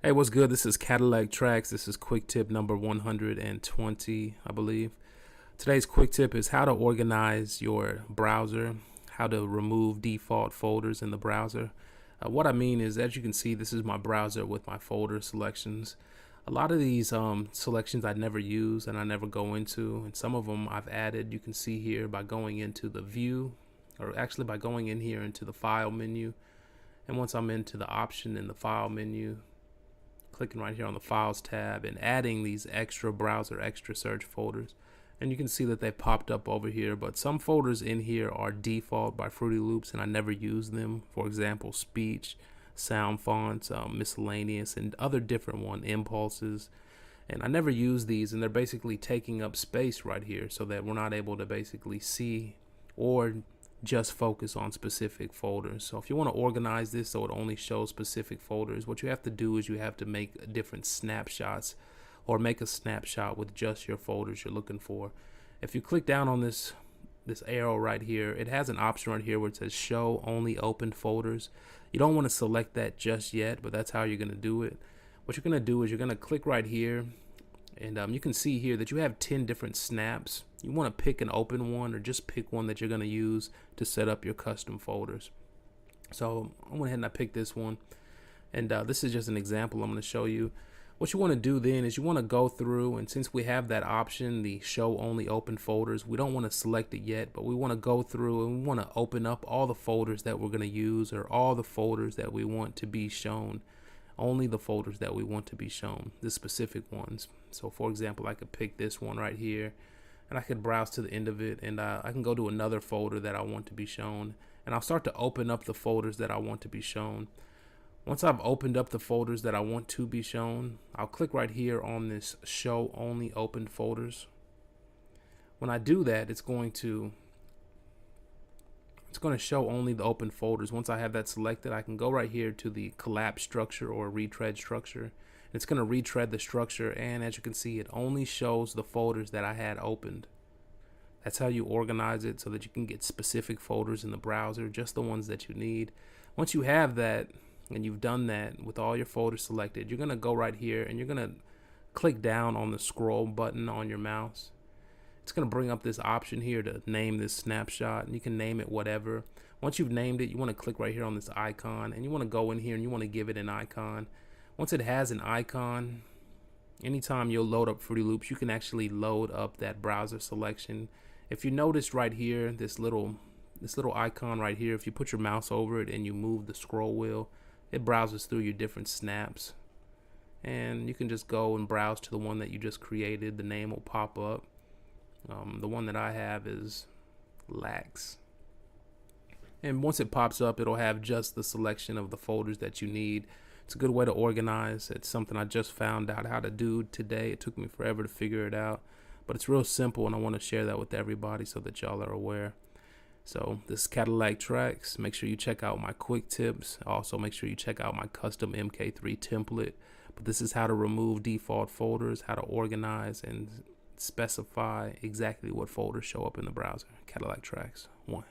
Hey, what's good? This is Cadillaktrackz. This is quick tip number 120, I believe. Today's quick tip is how to organize your browser, how to remove default folders in the browser. What I mean is, as you can see, this is my browser with my folder selections. A lot of these selections I never use and I never go into, and some of them I've added. You can see here by going into the view, or actually by going in here into the file menu. And once I'm into the option in the file menu, clicking right here on the files tab and adding these extra browser, extra search folders, and you can see that they popped up over here. But some folders in here are default by Fruity Loops and I never use them. For example, speech, sound fonts, miscellaneous, and other different impulses, and I never use these, and they're basically taking up space right here so that we're not able to basically see or just focus on specific folders. So if you want to organize this so it only shows specific folders, what you have to do is you have to make different snapshots, or make a snapshot with just your folders you're looking for. If you click down on this arrow right here, it has an option right here where it says show only open folders. You don't want to select that just yet, but that's how you're going to do it. What you're going to do is you're going to click right here, and you can see here that you have 10 different snaps. You want to pick an open one, or just pick one that you're going to use to set up your custom folders. So I went ahead and I picked this one, and this is just an example I'm going to show you. What you want to do then is you want to go through, and since we have that option, the show only open folders, we don't want to select it yet, but we want to go through and we want to open up all the folders that we're going to use, or all the folders that we want to be shown. Only the folders that we want to be shown, the specific ones. So for example, I could pick this one right here, and I could browse to the end of it, and I can go to another folder that I want to be shown, and I'll start to open up the folders that I want to be shown. Once I've opened up the folders that I want to be shown, I'll click right here on this show only open folders. When I do that, it's going to show only the open folders. Once I have that selected, I can go right here to the collapse structure or retread structure. It's going to retread the structure, and as you can see, it only shows the folders that I had opened. That's how you organize it, so that you can get specific folders in the browser, just the ones that you need. Once you have that, and you've done that with all your folders selected, you're going to go right here and you're going to click down on the scroll button on your mouse. It's going to bring up this option here to name this snapshot, and you can name it whatever. Once you've named it, you want to click right here on this icon, and you want to go in here and you want to give it an icon. Once it has an icon, anytime you'll load up Fruity Loops, you can actually load up that browser selection. If you notice right here, this little icon right here, if you put your mouse over it and you move the scroll wheel, it browses through your different snaps, and you can just go and browse to the one that you just created. The name will pop up. The one that I have is Lax, and once it pops up, it'll have just the selection of the folders that you need. It's a good way to organize. It's something I just found out how to do today. It took me forever to figure it out, but it's real simple, and I want to share that with everybody so that y'all are aware. So this is Cadillaktrackz. Make sure you check out my quick tips. Also make sure you check out my custom MK3 template. But this is how to remove default folders, how to organize and specify exactly what folders show up in the browser. Cadillaktrackz 1.